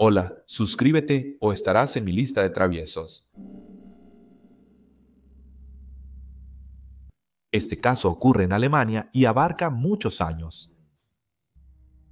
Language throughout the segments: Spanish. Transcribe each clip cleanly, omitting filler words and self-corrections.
Hola, suscríbete o estarás en mi lista de traviesos. Este caso ocurre en Alemania y abarca muchos años.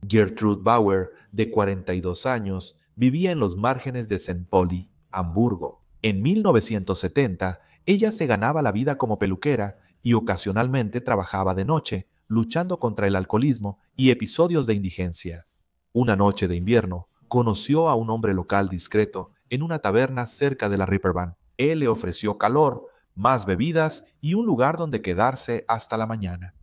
Gertrude Bauer, de 42 años, vivía en los márgenes de St. Pauli, Hamburgo. En 1970, ella se ganaba la vida como peluquera y ocasionalmente trabajaba de noche, luchando contra el alcoholismo y episodios de indigencia. Una noche de invierno, conoció a un hombre local discreto en una taberna cerca de la Reeperbahn. Él le ofreció calor, más bebidas y un lugar donde quedarse hasta la mañana.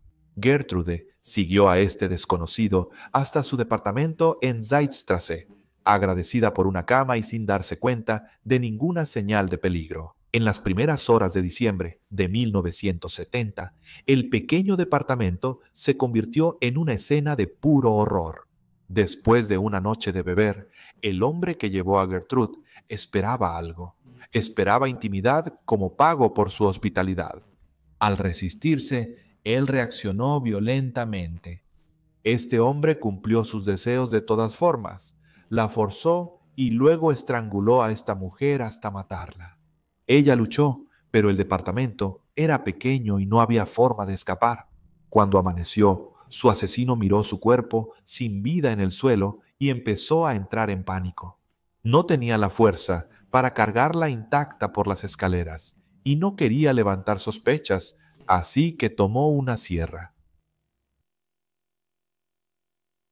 Gertrude siguió a este desconocido hasta su departamento en Zeitstraße, agradecida por una cama y sin darse cuenta de ninguna señal de peligro. En las primeras horas de diciembre de 1970, el pequeño departamento se convirtió en una escena de puro horror. Después de una noche de beber, el hombre que llevó a Gertrude esperaba algo. Esperaba intimidad como pago por su hospitalidad. Al resistirse, él reaccionó violentamente. Este hombre cumplió sus deseos de todas formas, la forzó y luego estranguló a esta mujer hasta matarla. Ella luchó, pero el departamento era pequeño y no había forma de escapar. Cuando amaneció, su asesino miró su cuerpo sin vida en el suelo y empezó a entrar en pánico. No tenía la fuerza para cargarla intacta por las escaleras y no quería levantar sospechas, así que tomó una sierra.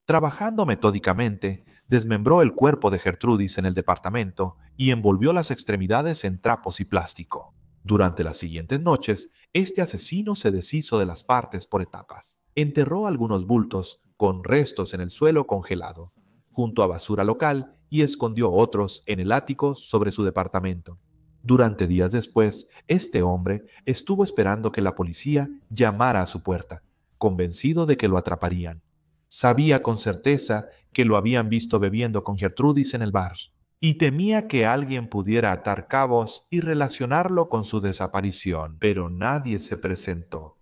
Trabajando metódicamente, desmembró el cuerpo de Gertrudis en el departamento y envolvió las extremidades en trapos y plástico. Durante las siguientes noches, este asesino se deshizo de las partes por etapas. Enterró algunos bultos con restos en el suelo congelado, junto a basura local, y escondió otros en el ático sobre su departamento. Durante días después, este hombre estuvo esperando que la policía llamara a su puerta, convencido de que lo atraparían. Sabía con certeza que lo habían visto bebiendo con Gertrudis en el bar, y temía que alguien pudiera atar cabos y relacionarlo con su desaparición, pero nadie se presentó.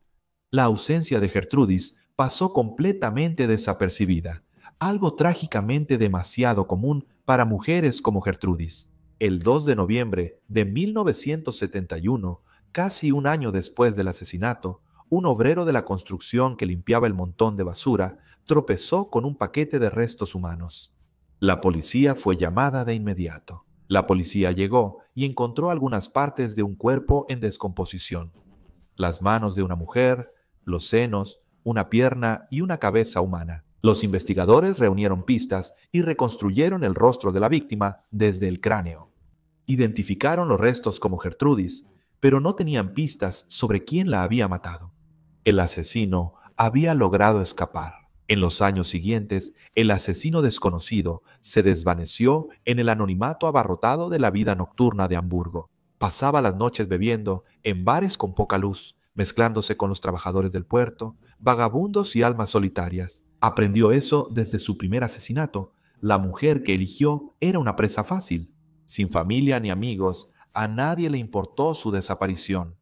La ausencia de Gertrudis pasó completamente desapercibida, algo trágicamente demasiado común para mujeres como Gertrudis. El 2 de noviembre de 1971, casi un año después del asesinato, un obrero de la construcción que limpiaba el montón de basura tropezó con un paquete de restos humanos. La policía fue llamada de inmediato. La policía llegó y encontró algunas partes de un cuerpo en descomposición: las manos de una mujer, los senos, una pierna y una cabeza humana. Los investigadores reunieron pistas y reconstruyeron el rostro de la víctima desde el cráneo. Identificaron los restos como Gertrudis, pero no tenían pistas sobre quién la había matado. El asesino había logrado escapar. En los años siguientes, el asesino desconocido se desvaneció en el anonimato abarrotado de la vida nocturna de Hamburgo. Pasaba las noches bebiendo en bares con poca luz, mezclándose con los trabajadores del puerto, vagabundos y almas solitarias. Aprendió eso desde su primer asesinato. La mujer que eligió era una presa fácil. Sin familia ni amigos, a nadie le importó su desaparición.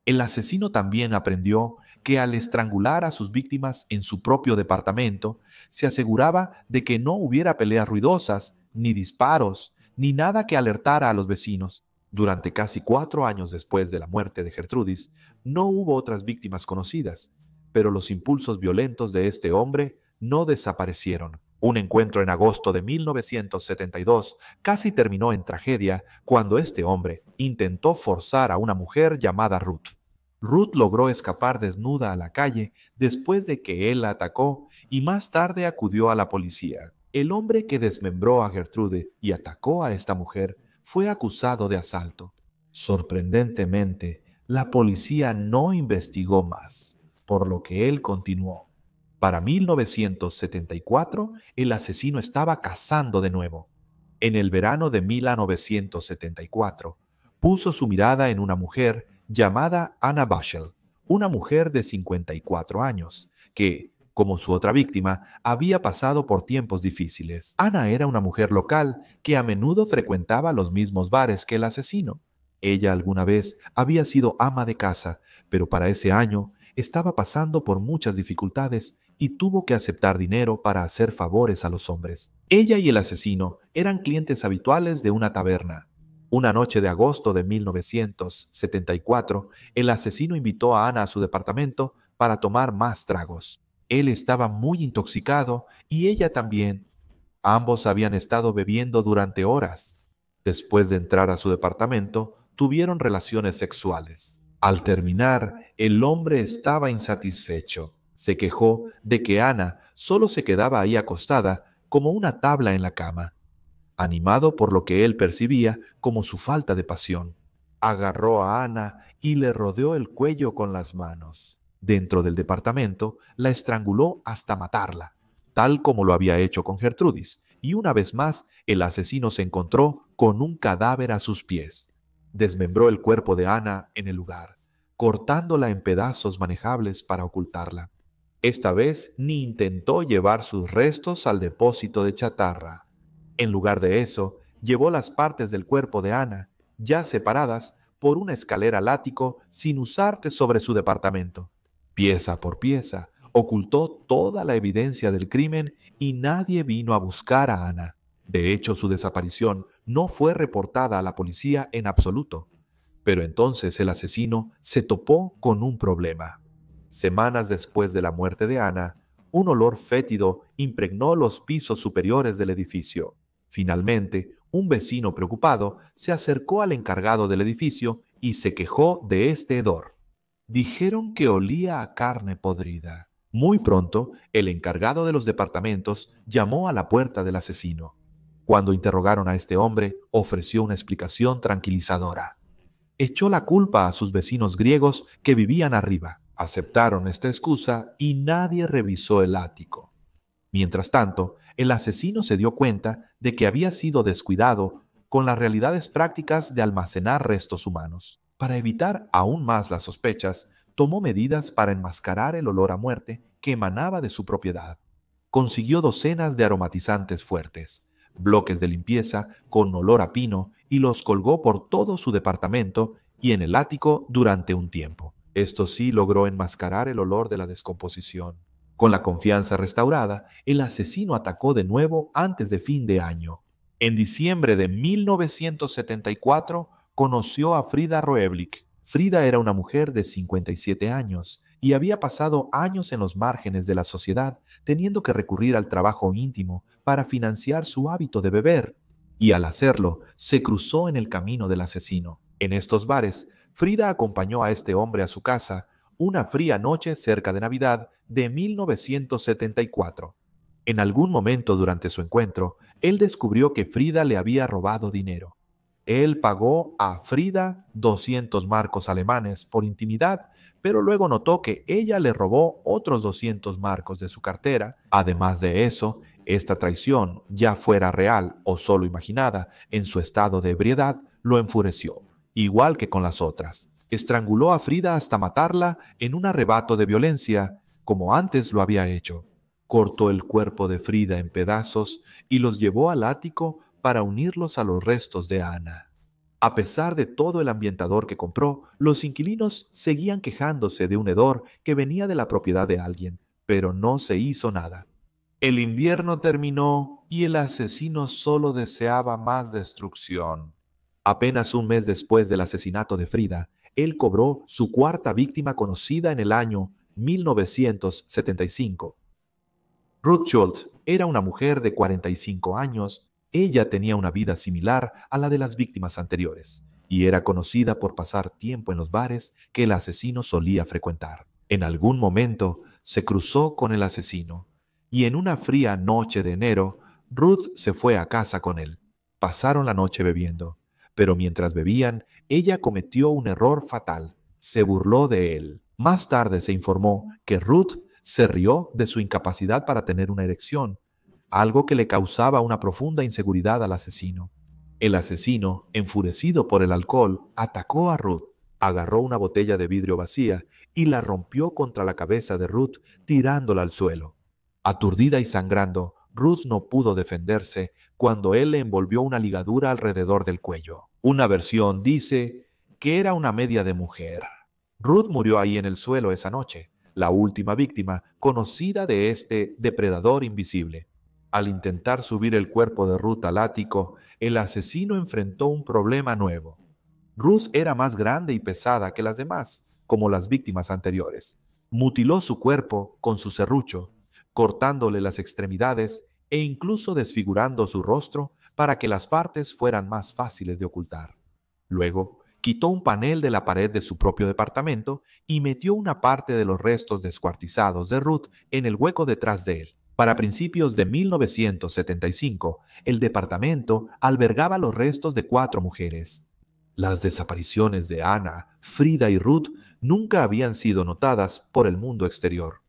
El asesino también aprendió que al estrangular a sus víctimas en su propio departamento, se aseguraba de que no hubiera peleas ruidosas, ni disparos, ni nada que alertara a los vecinos. Durante casi 4 años después de la muerte de Gertrudis, no hubo otras víctimas conocidas, pero los impulsos violentos de este hombre no desaparecieron. Un encuentro en agosto de 1972 casi terminó en tragedia cuando este hombre intentó forzar a una mujer llamada Ruth. Ruth logró escapar desnuda a la calle después de que él la atacó y más tarde acudió a la policía. El hombre que desmembró a Gertrude y atacó a esta mujer fue acusado de asalto. Sorprendentemente, la policía no investigó más, por lo que él continuó. Para 1974, el asesino estaba cazando de nuevo. En el verano de 1974, puso su mirada en una mujer llamada Anna Bushell, una mujer de 54 años, que, como su otra víctima, había pasado por tiempos difíciles. Anna era una mujer local que a menudo frecuentaba los mismos bares que el asesino. Ella alguna vez había sido ama de casa, pero para ese año estaba pasando por muchas dificultades y tuvo que aceptar dinero para hacer favores a los hombres. Ella y el asesino eran clientes habituales de una taberna. Una noche de agosto de 1974, el asesino invitó a Ana a su departamento para tomar más tragos. Él estaba muy intoxicado y ella también. Ambos habían estado bebiendo durante horas. Después de entrar a su departamento, tuvieron relaciones sexuales. Al terminar, el hombre estaba insatisfecho. Se quejó de que Ana solo se quedaba ahí acostada como una tabla en la cama, animado por lo que él percibía como su falta de pasión. Agarró a Ana y le rodeó el cuello con las manos. Dentro del departamento, la estranguló hasta matarla, tal como lo había hecho con Gertrudis, y una vez más el asesino se encontró con un cadáver a sus pies. Desmembró el cuerpo de Ana en el lugar, cortándola en pedazos manejables para ocultarla. Esta vez ni intentó llevar sus restos al depósito de chatarra. En lugar de eso, llevó las partes del cuerpo de Ana, ya separadas, por una escalera al ático sin usar sobre su departamento. Pieza por pieza, ocultó toda la evidencia del crimen y nadie vino a buscar a Ana. De hecho, su desaparición no fue reportada a la policía en absoluto. Pero entonces el asesino se topó con un problema. Semanas después de la muerte de Ana, un olor fétido impregnó los pisos superiores del edificio. Finalmente, un vecino preocupado se acercó al encargado del edificio y se quejó de este hedor. Dijeron que olía a carne podrida. Muy pronto, el encargado de los departamentos llamó a la puerta del asesino. Cuando interrogaron a este hombre, ofreció una explicación tranquilizadora. Echó la culpa a sus vecinos griegos que vivían arriba. Aceptaron esta excusa y nadie revisó el ático. Mientras tanto, el asesino se dio cuenta de que había sido descuidado con las realidades prácticas de almacenar restos humanos. Para evitar aún más las sospechas, tomó medidas para enmascarar el olor a muerte que emanaba de su propiedad. Consiguió docenas de aromatizantes fuertes, bloques de limpieza con olor a pino y los colgó por todo su departamento y en el ático durante un tiempo. Esto sí logró enmascarar el olor de la descomposición. Con la confianza restaurada, el asesino atacó de nuevo antes de fin de año. En diciembre de 1974 conoció a Frida Roeblich. Frida era una mujer de 57 años y había pasado años en los márgenes de la sociedad, teniendo que recurrir al trabajo íntimo para financiar su hábito de beber. Y al hacerlo, se cruzó en el camino del asesino. En estos bares, Frida acompañó a este hombre a su casa una fría noche cerca de Navidad de 1974. En algún momento durante su encuentro, él descubrió que Frida le había robado dinero. Él pagó a Frida 200 marcos alemanes por intimidad, pero luego notó que ella le robó otros 200 marcos de su cartera. Además de eso, esta traición, ya fuera real o solo imaginada, en su estado de ebriedad, lo enfureció, igual que con las otras. Estranguló a Frida hasta matarla en un arrebato de violencia, como antes lo había hecho. Cortó el cuerpo de Frida en pedazos y los llevó al ático para unirlos a los restos de Ana. A pesar de todo el ambientador que compró, los inquilinos seguían quejándose de un hedor que venía de la propiedad de alguien, pero no se hizo nada. El invierno terminó y el asesino solo deseaba más destrucción. Apenas un mes después del asesinato de Frida, él cobró su cuarta víctima conocida en el año 1975. Ruth Schultz era una mujer de 45 años. Ella tenía una vida similar a la de las víctimas anteriores y era conocida por pasar tiempo en los bares que el asesino solía frecuentar. En algún momento se cruzó con el asesino y en una fría noche de enero, Ruth se fue a casa con él. Pasaron la noche bebiendo, pero mientras bebían, ella cometió un error fatal. Se burló de él. Más tarde se informó que Ruth se rió de su incapacidad para tener una erección, algo que le causaba una profunda inseguridad al asesino. El asesino, enfurecido por el alcohol, atacó a Ruth, agarró una botella de vidrio vacía y la rompió contra la cabeza de Ruth, tirándola al suelo. Aturdida y sangrando, Ruth no pudo defenderse cuando él le envolvió una ligadura alrededor del cuello. Una versión dice que era una media de mujer. Ruth murió ahí en el suelo esa noche, la última víctima conocida de este depredador invisible. Al intentar subir el cuerpo de Ruth al ático, el asesino enfrentó un problema nuevo. Ruth era más grande y pesada que las demás, como las víctimas anteriores. Mutiló su cuerpo con su serrucho, cortándole las extremidades e incluso desfigurando su rostro para que las partes fueran más fáciles de ocultar. Luego, quitó un panel de la pared de su propio departamento y metió una parte de los restos descuartizados de Ruth en el hueco detrás de él. Para principios de 1975, el departamento albergaba los restos de 4 mujeres. Las desapariciones de Anna, Frida y Ruth nunca habían sido notadas por el mundo exterior.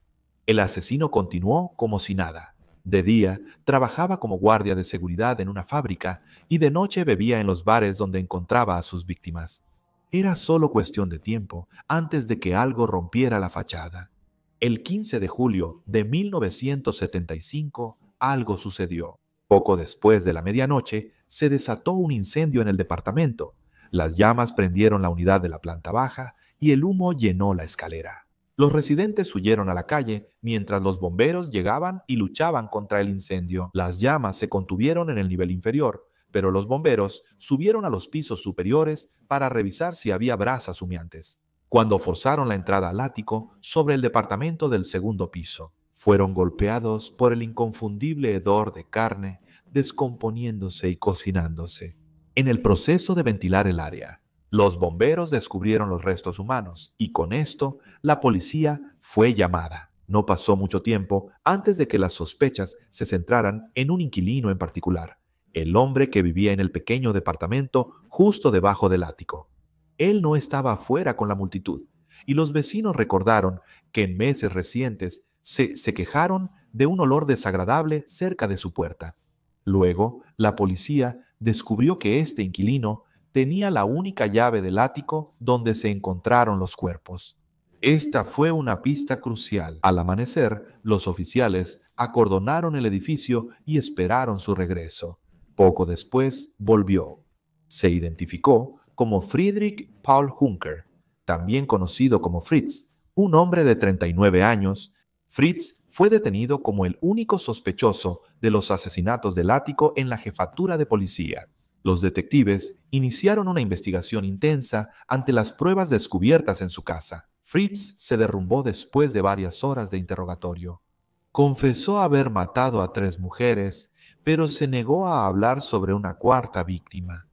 El asesino continuó como si nada. De día, trabajaba como guardia de seguridad en una fábrica y de noche bebía en los bares donde encontraba a sus víctimas. Era solo cuestión de tiempo antes de que algo rompiera la fachada. El 15 de julio de 1975, algo sucedió. Poco después de la medianoche, se desató un incendio en el departamento. Las llamas prendieron la unidad de la planta baja y el humo llenó la escalera. Los residentes huyeron a la calle mientras los bomberos llegaban y luchaban contra el incendio. Las llamas se contuvieron en el nivel inferior, pero los bomberos subieron a los pisos superiores para revisar si había brasas humeantes. Cuando forzaron la entrada al ático sobre el departamento del segundo piso, fueron golpeados por el inconfundible hedor de carne descomponiéndose y cocinándose. En el proceso de ventilar el área, los bomberos descubrieron los restos humanos y con esto la policía fue llamada. No pasó mucho tiempo antes de que las sospechas se centraran en un inquilino en particular, el hombre que vivía en el pequeño departamento justo debajo del ático. Él no estaba afuera con la multitud y los vecinos recordaron que en meses recientes se quejaron de un olor desagradable cerca de su puerta. Luego, la policía descubrió que este inquilino tenía la única llave del ático donde se encontraron los cuerpos. Esta fue una pista crucial. Al amanecer, los oficiales acordonaron el edificio y esperaron su regreso. Poco después, volvió. Se identificó como Friedrich Paul Juncker, también conocido como Fritz, un hombre de 39 años. Fritz fue detenido como el único sospechoso de los asesinatos del ático en la jefatura de policía. Los detectives iniciaron una investigación intensa ante las pruebas descubiertas en su casa. Fritz se derrumbó después de varias horas de interrogatorio. Confesó haber matado a 3 mujeres, pero se negó a hablar sobre una cuarta víctima.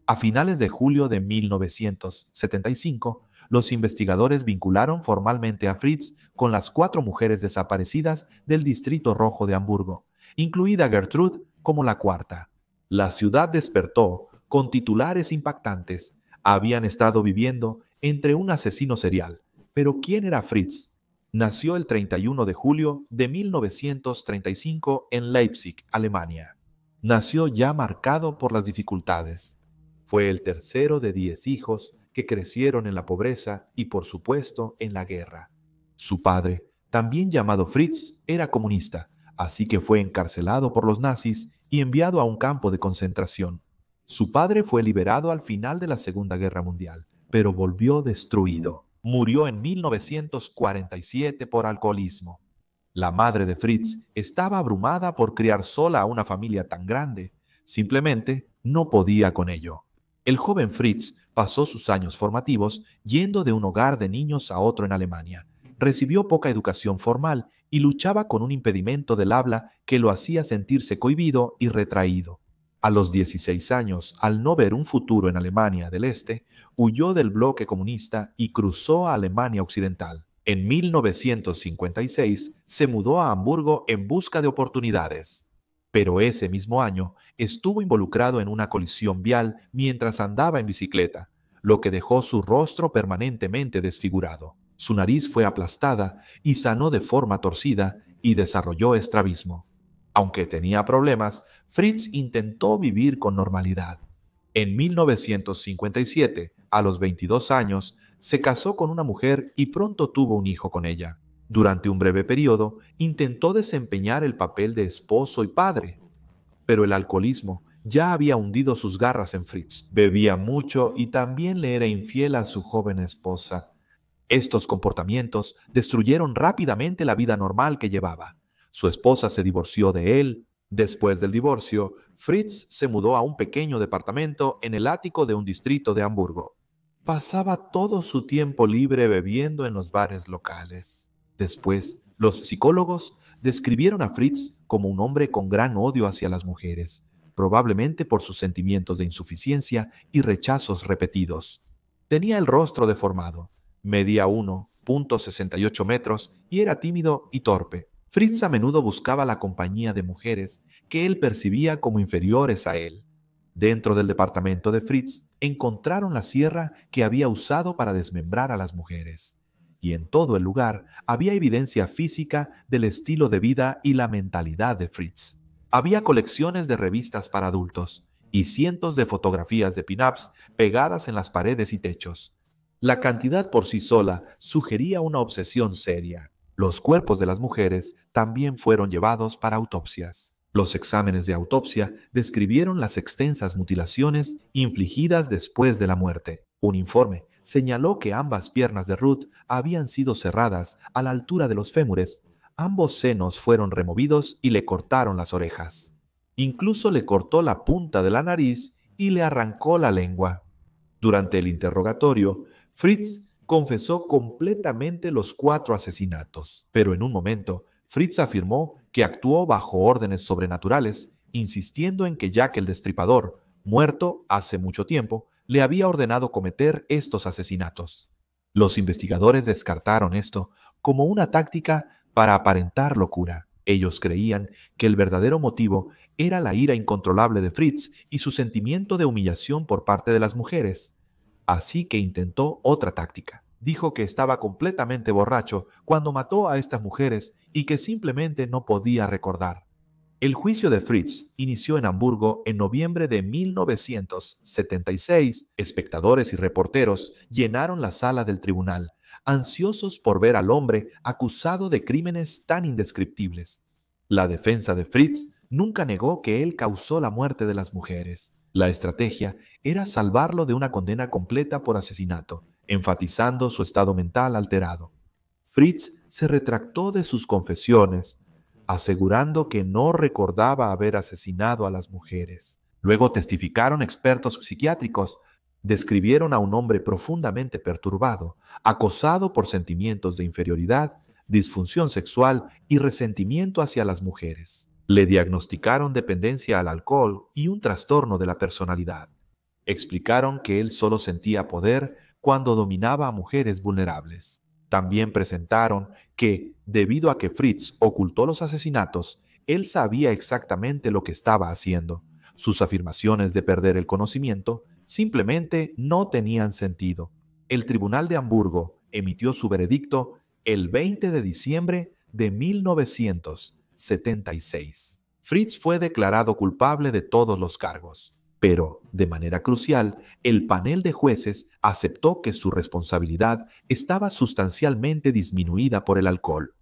A finales de julio de 1975, los investigadores vincularon formalmente a Fritz con las 4 mujeres desaparecidas del Distrito Rojo de Hamburgo, incluida Gertrude como la cuarta. La ciudad despertó con titulares impactantes. Habían estado viviendo entre un asesino serial. Pero ¿quién era Fritz? Nació el 31 de julio de 1935 en Leipzig, Alemania. Nació ya marcado por las dificultades. Fue el tercero de 10 hijos que crecieron en la pobreza y, por supuesto, en la guerra. Su padre, también llamado Fritz, era comunista, así que fue encarcelado por los nazis y enviado a un campo de concentración. Su padre fue liberado al final de la Segunda Guerra Mundial, pero volvió destruido. Murió en 1947 por alcoholismo. La madre de Fritz estaba abrumada por criar sola a una familia tan grande. Simplemente no podía con ello. El joven Fritz pasó sus años formativos yendo de un hogar de niños a otro en Alemania. Recibió poca educación formal y luchaba con un impedimento del habla que lo hacía sentirse cohibido y retraído. A los 16 años, al no ver un futuro en Alemania del Este, huyó del bloque comunista y cruzó a Alemania Occidental. En 1956 se mudó a Hamburgo en busca de oportunidades. Pero ese mismo año estuvo involucrado en una colisión vial mientras andaba en bicicleta, lo que dejó su rostro permanentemente desfigurado. Su nariz fue aplastada y sanó de forma torcida y desarrolló estrabismo. Aunque tenía problemas, Fritz intentó vivir con normalidad. En 1957, a los 22 años, se casó con una mujer y pronto tuvo un hijo con ella. Durante un breve periodo, intentó desempeñar el papel de esposo y padre, pero el alcoholismo ya había hundido sus garras en Fritz. Bebía mucho y también le era infiel a su joven esposa. Estos comportamientos destruyeron rápidamente la vida normal que llevaba. Su esposa se divorció de él. Después del divorcio, Fritz se mudó a un pequeño departamento en el ático de un distrito de Hamburgo. Pasaba todo su tiempo libre bebiendo en los bares locales. Después, los psicólogos describieron a Fritz como un hombre con gran odio hacia las mujeres, probablemente por sus sentimientos de insuficiencia y rechazos repetidos. Tenía el rostro deformado, medía 1,68 metros y era tímido y torpe. Fritz a menudo buscaba la compañía de mujeres que él percibía como inferiores a él. Dentro del departamento de Fritz encontraron la sierra que había usado para desmembrar a las mujeres. Y en todo el lugar había evidencia física del estilo de vida y la mentalidad de Fritz. Había colecciones de revistas para adultos y cientos de fotografías de pin-ups pegadas en las paredes y techos. La cantidad por sí sola sugería una obsesión seria. Los cuerpos de las mujeres también fueron llevados para autopsias. Los exámenes de autopsia describieron las extensas mutilaciones infligidas después de la muerte. Un informe señaló que ambas piernas de Ruth habían sido cerradas a la altura de los fémures. Ambos senos fueron removidos y le cortaron las orejas. Incluso le cortó la punta de la nariz y le arrancó la lengua. Durante el interrogatorio, Fritz confesó completamente los 4 asesinatos, pero en un momento, Fritz afirmó que actuó bajo órdenes sobrenaturales, insistiendo en que Jack el Destripador, muerto hace mucho tiempo, le había ordenado cometer estos asesinatos. Los investigadores descartaron esto como una táctica para aparentar locura. Ellos creían que el verdadero motivo era la ira incontrolable de Fritz y su sentimiento de humillación por parte de las mujeres. Así que intentó otra táctica. Dijo que estaba completamente borracho cuando mató a estas mujeres y que simplemente no podía recordar. El juicio de Fritz inició en Hamburgo en noviembre de 1976. Espectadores y reporteros llenaron la sala del tribunal, ansiosos por ver al hombre acusado de crímenes tan indescriptibles. La defensa de Fritz nunca negó que él causó la muerte de las mujeres. La estrategia era salvarlo de una condena completa por asesinato, enfatizando su estado mental alterado. Fritz se retractó de sus confesiones, asegurando que no recordaba haber asesinado a las mujeres. Luego testificaron expertos psiquiátricos. Describieron a un hombre profundamente perturbado, acosado por sentimientos de inferioridad, disfunción sexual y resentimiento hacia las mujeres. Le diagnosticaron dependencia al alcohol y un trastorno de la personalidad. Explicaron que él solo sentía poder cuando dominaba a mujeres vulnerables. También presentaron que, debido a que Fritz ocultó los asesinatos, él sabía exactamente lo que estaba haciendo. Sus afirmaciones de perder el conocimiento simplemente no tenían sentido. El Tribunal de Hamburgo emitió su veredicto el 20 de diciembre de 1976. Fritz fue declarado culpable de todos los cargos, pero, de manera crucial, el panel de jueces aceptó que su responsabilidad estaba sustancialmente disminuida por el alcohol.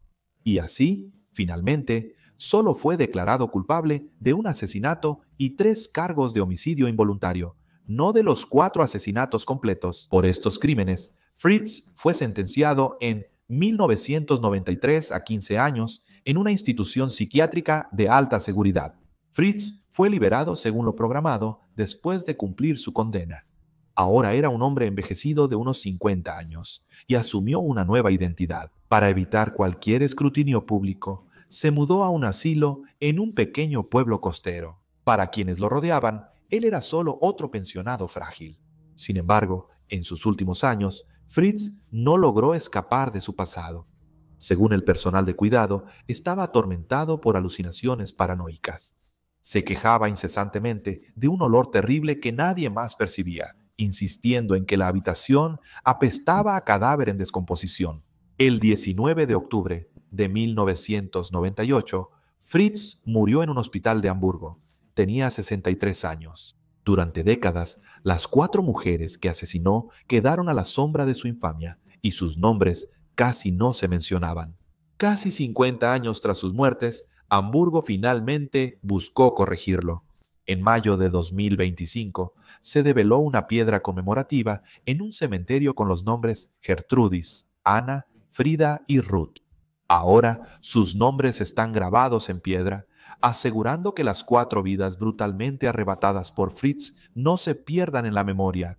Y así, finalmente, solo fue declarado culpable de un asesinato y 3 cargos de homicidio involuntario, no de los 4 asesinatos completos. Por estos crímenes, Fritz fue sentenciado en 1993 a 15 años en una institución psiquiátrica de alta seguridad. Fritz fue liberado según lo programado después de cumplir su condena. Ahora era un hombre envejecido de unos 50 años y asumió una nueva identidad. Para evitar cualquier escrutinio público, se mudó a un asilo en un pequeño pueblo costero. Para quienes lo rodeaban, él era solo otro pensionado frágil. Sin embargo, en sus últimos años, Fritz no logró escapar de su pasado. Según el personal de cuidado, estaba atormentado por alucinaciones paranoicas. Se quejaba incesantemente de un olor terrible que nadie más percibía, insistiendo en que la habitación apestaba a cadáver en descomposición. El 19 de octubre de 1998, Fritz murió en un hospital de Hamburgo. Tenía 63 años. Durante décadas, las 4 mujeres que asesinó quedaron a la sombra de su infamia y sus nombres casi no se mencionaban. Casi 50 años tras sus muertes, Hamburgo finalmente buscó corregirlo. En mayo de 2025, se develó una piedra conmemorativa en un cementerio con los nombres Gertrudis, Ana, Frida y Ruth. Ahora sus nombres están grabados en piedra, asegurando que las 4 vidas brutalmente arrebatadas por Fritz no se pierdan en la memoria,